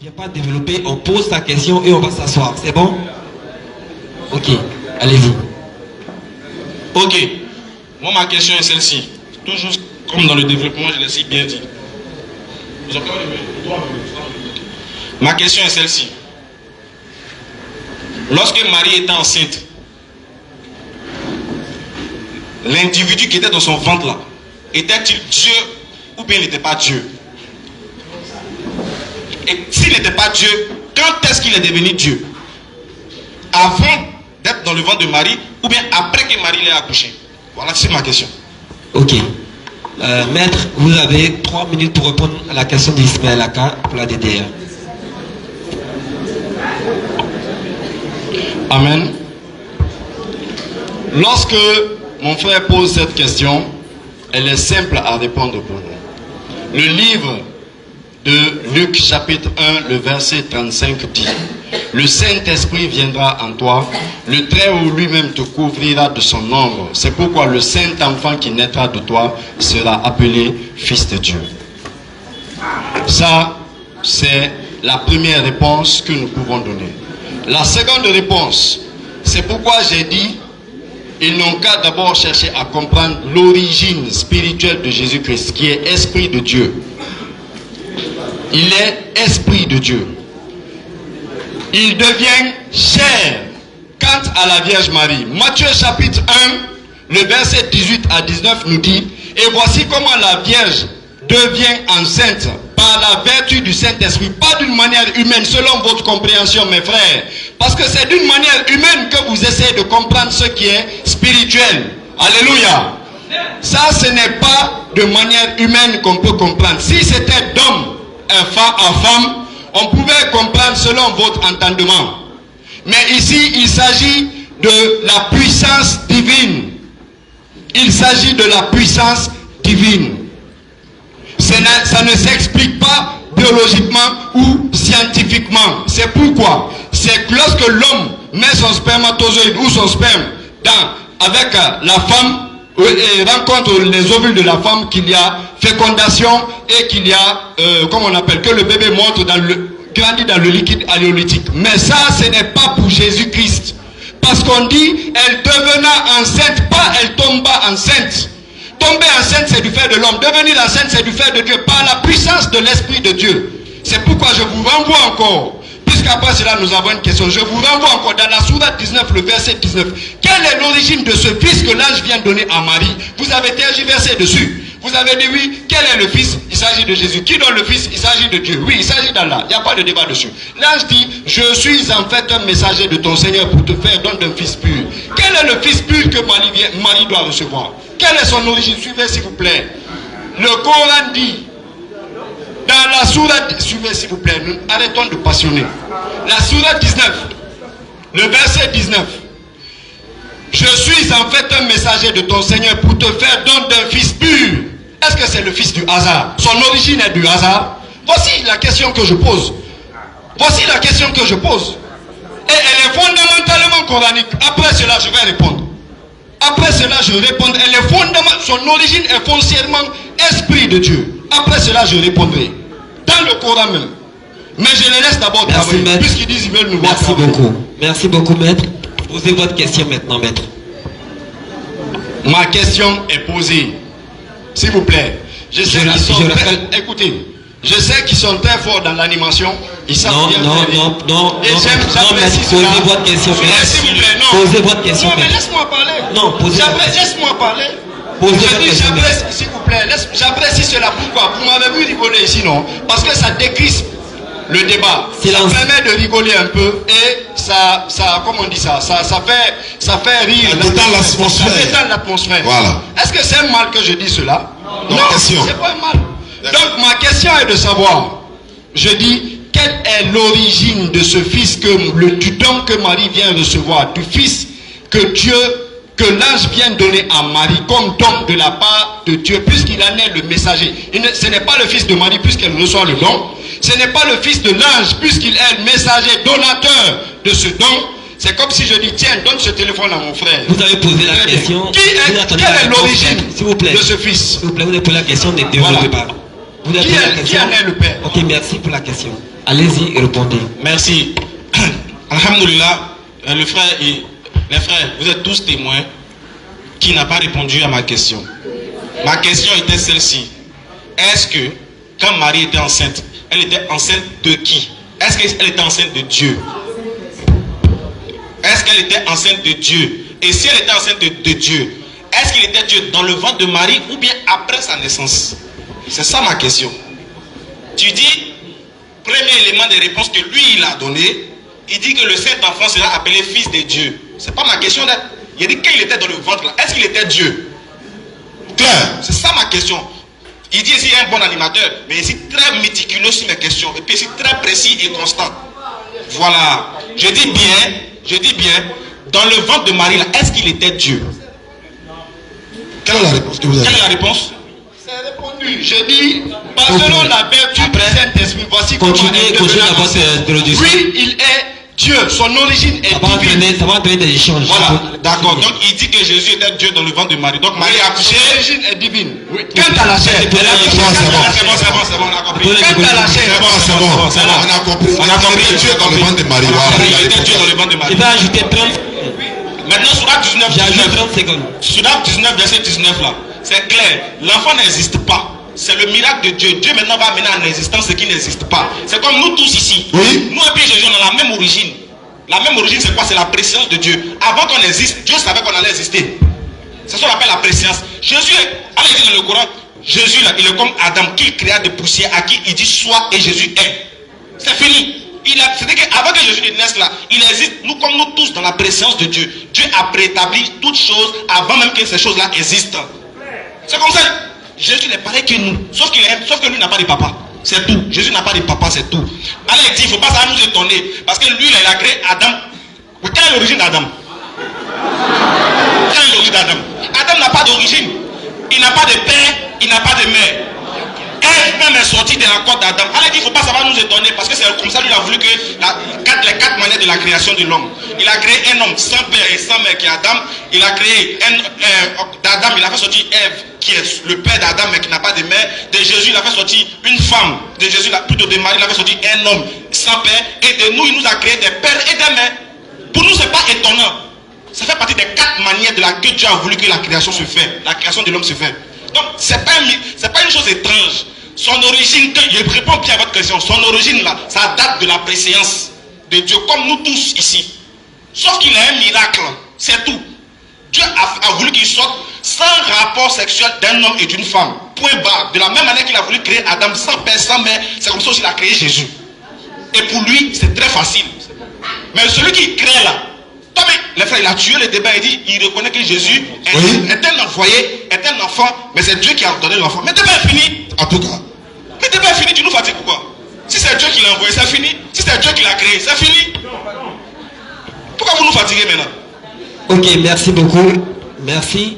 ne vient pas développer, on pose sa question et on va s'asseoir. C'est bon? Ok, allez-y. Ok. Moi, ma question est celle-ci. Toujours comme dans le développement, je l'ai si bien dit. Ma question est celle-ci. Lorsque Marie était enceinte, l'individu qui était dans son ventre là, était-il Dieu ou bien il n'était pas Dieu? Et s'il n'était pas Dieu, quand est-ce qu'il est devenu Dieu? Avant d'être dans le ventre de Marie ou bien après que Marie l'ait accouché? Voilà, c'est ma question. Ok. Maître, vous avez 3 minutes pour répondre à la question d'Ismaël Aka pour la DDR. Amen. Lorsque mon frère pose cette question, elle est simple à répondre pour nous. Le livre de Luc chapitre 1, le verset 35 dit: le Saint-Esprit viendra en toi, le Très-Haut lui-même te couvrira de son ombre. C'est pourquoi le Saint-Enfant qui naîtra de toi sera appelé Fils de Dieu. Ça, c'est la première réponse que nous pouvons donner. La seconde réponse, c'est pourquoi j'ai dit, ils n'ont qu'à d'abord chercher à comprendre l'origine spirituelle de Jésus-Christ, qui est Esprit de Dieu. Il est Esprit de Dieu. Il devient chair quant à la Vierge Marie. Matthieu chapitre 1, le verset 18 à 19 nous dit: et voici comment la Vierge devient enceinte par la vertu du Saint-Esprit, pas d'une manière humaine, selon votre compréhension, mes frères. Parce que c'est d'une manière humaine que vous essayez de comprendre ce qui est spirituel. Alléluia. Ça, ce n'est pas de manière humaine qu'on peut comprendre. Si c'était d'homme à femme, on pouvait comprendre selon votre entendement. Mais ici, il s'agit de la puissance divine. Il s'agit de la puissance divine. Ça ne s'explique pas biologiquement ou scientifiquement. C'est pourquoi, c'est que lorsque l'homme met son spermatozoïde ou son sperme avec la femme et rencontre les ovules de la femme, qu'il y a fécondation et qu'il y a, comme on appelle, que le bébé monte grandit dans le liquide amniotique. Mais ça, ce n'est pas pour Jésus-Christ. Parce qu'on dit, elle devena enceinte, pas elle tomba enceinte. Tomber enceinte, c'est du fait de l'homme. Devenir enceinte, c'est du fait de Dieu, par la puissance de l'Esprit de Dieu. C'est pourquoi je vous renvoie encore, puisqu'après cela nous avons une question, je vous renvoie encore dans la sourate 19, le verset 19. Quelle est l'origine de ce fils que l'ange vient donner à Marie? Vous avez tergiversé dessus. Vous avez dit oui, quel est le fils? Il s'agit de Jésus. Qui donne le fils? Il s'agit de Dieu. Oui, il s'agit d'Allah. Il n'y a pas de débat dessus. L'ange dit, je suis en fait un messager de ton Seigneur pour te faire don d'un fils pur. Quel est le fils pur que Marie doit recevoir? Quelle est son origine? Suivez s'il vous plaît. Le Coran dit, dans la sourate, suivez s'il vous plaît, nous arrêtons de passionner. La sourate 19, le verset 19. Je suis en fait un messager de ton Seigneur pour te faire don d'un fils pur. Est-ce que c'est le fils du hasard? Son origine est du hasard? Voici la question que je pose. Voici la question que je pose. Et elle est fondamentalement coranique. Après cela, je vais répondre. Après cela, je réponds. Elle est fondamentalement, son origine est foncièrement Esprit de Dieu. Après cela, je répondrai. Dans le Coran même. Mais je les laisse d'abord travailler. Puisqu'ils disent qu'ils veulent nous voir. Merci beaucoup. Merci beaucoup, maître. Posez votre question maintenant, maître. Ma question est posée. S'il vous plaît. Je sais qu'ils sont très... Écoutez, je sais qu'ils sont très forts dans l'animation. Ils savent bien faire. Non, j'apprécie posez votre question. S'il vous plaît, non. Posez votre question. Non, mais laisse-moi parler. Non, posez. Laisse-moi parler. Posez votre question. S'il vous plaît, j'apprécie cela. Pourquoi? Vous m'avez vu rigoler ici, non? Parce que ça décrispe le débat. Silence. Ça permet de rigoler un peu et ça comment on dit ça? Ça fait rire. Ça détend l'atmosphère. Ça détend l'atmosphère. Voilà. Est-ce que c'est un mal que je dis cela? Non, c'est pas un mal. Donc ma question est de savoir, je dis, quelle est l'origine de ce fils du don que Marie vient recevoir, du fils que l'ange vient donner à Marie comme don de la part de Dieu, puisqu'il en est le messager. Ce n'est pas le fils de Marie puisqu'elle reçoit le don. Ce n'est pas le fils de l'ange puisqu'il est le messager donateur de ce don. C'est comme si je dis, tiens, donne ce téléphone à mon frère. Vous avez posé la question. Quelle est l'origine de ce fils? S'il vous plaît, vous avez posé la question, ne développez pas. Qui en est le père? Ok, merci pour la question. Allez-y et répondez. Merci. Alhamdulillah, les frères, vous êtes tous témoins qui n'a pas répondu à ma question. Ma question était celle-ci. Est-ce que, quand Marie était enceinte, elle était enceinte de qui? Est-ce qu'elle était enceinte de Dieu? Est-ce qu'elle était enceinte de Dieu? Et si elle était enceinte de Dieu, est-ce qu'il était Dieu dans le ventre de Marie ou bien après sa naissance? C'est ça ma question. Tu dis, premier élément de réponse que lui il a donné, il dit que le Saint-Enfant sera appelé fils de Dieu. C'est pas ma question. Il a dit qu'il était dans le ventre là. Est-ce qu'il était Dieu? Clair. C'est ça ma question. Il dit ici il est un bon animateur, mais ici très méticuleux sur mes questions. Et puis ici très précis et constant. Voilà. Je dis bien, dans le ventre de Marie là, est-ce qu'il était Dieu? Quelle est la réponse que vous avez? Quelle est la réponse? C'est répondu. Je dis, selon la vertu du Saint-Esprit, voici comment Continuez d'abord cette introduction. Oui, il est Dieu. Son origine est divine. Ça va entraîner des échanges. Voilà, d'accord. Donc il dit que Jésus était Dieu dans le ventre de Marie. Donc Marie a accouché. Son origine est divine. Oui. Quant à la chair, C'est bon, on a compris. Quant à la chair, C'est bon. On a compris. On a compris. Dieu dans le ventre de Marie. Il était Dieu dans le ventre de Je Marie. vais ajouter 30. Maintenant, sur Acte 19, J'ajoute 30 secondes. sur Acte 19, verset 19 là, c'est clair. L'enfant n'existe pas. C'est le miracle de Dieu. Dieu maintenant va amener en existence ce qui n'existe pas. C'est comme nous tous ici. Oui. Nous et puis Jésus, on a la même origine. La même origine, c'est quoi? C'est la préscience de Dieu. Avant qu'on existe, Dieu savait qu'on allait exister. C'est ce qu'on appelle la préscience. Jésus, allez dire dans le Coran, Jésus là, il est comme Adam qui créa des poussières à qui il dit soit et Jésus est. C'est fini. C'est-à-dire qu'avant que Jésus naisse là, il existe, nous comme nous tous, dans la présence de Dieu. Dieu a préétabli toutes choses avant même que ces choses-là existent. C'est comme ça. Jésus n'est pareil que nous. Sauf que lui n'a pas de papa. C'est tout. Jésus n'a pas de papa, c'est tout. Alors il dit, il ne faut pas ça nous étonner. Parce que lui, là, il a créé Adam. Mais quelle est l'origine d'Adam? Quelle est l'origine d'Adam? Adam n'a pas d'origine. Il n'a pas de père, il n'a pas de mère. Ève même est sortie de la côte d'Adam. Alors il dit, il ne faut pas ça va nous étonner. Parce que c'est comme ça, lui, il a voulu que les quatre manières de la création de l'homme. Il a créé un homme sans père et sans mère qui est Adam. Il a créé d'Adam, il a fait sortir Ève, qui est le père d'Adam mais qui n'a pas de mère. De Jésus, il a fait sortir une femme. De Jésus, plutôt de Marie, il a fait sortir un homme sans père. Et de nous, il nous a créé des pères et des mères. Pour nous, ce n'est pas étonnant. Ça fait partie des quatre manières de laquelle Dieu a voulu que la création se fait. La création de l'homme se fait. Donc, ce n'est pas une chose étrange. Son origine, je réponds bien à votre question. Son origine là, ça date de la préséance de Dieu, comme nous tous ici. Sauf qu'il a un miracle, c'est tout. Dieu a voulu qu'il sorte sans rapport sexuel d'un homme et d'une femme. Point barre. De la même manière qu'il a voulu créer Adam sans père, sans mère, c'est comme ça qu'il a créé Jésus. Et pour lui, c'est très facile. Mais celui qui crée là, les frères, il a tué le débat, il reconnaît que Jésus est un envoyé, est un enfant, mais c'est Dieu qui a ordonné l'enfant. Mais le débat est fini. En tout cas. Le débat est fini, tu nous fatigues pourquoi? Si c'est Dieu qui l'a envoyé, c'est fini. Si c'est Dieu qui l'a créé, c'est fini. Pourquoi vous nous fatiguez maintenant? Ok, merci beaucoup. Merci.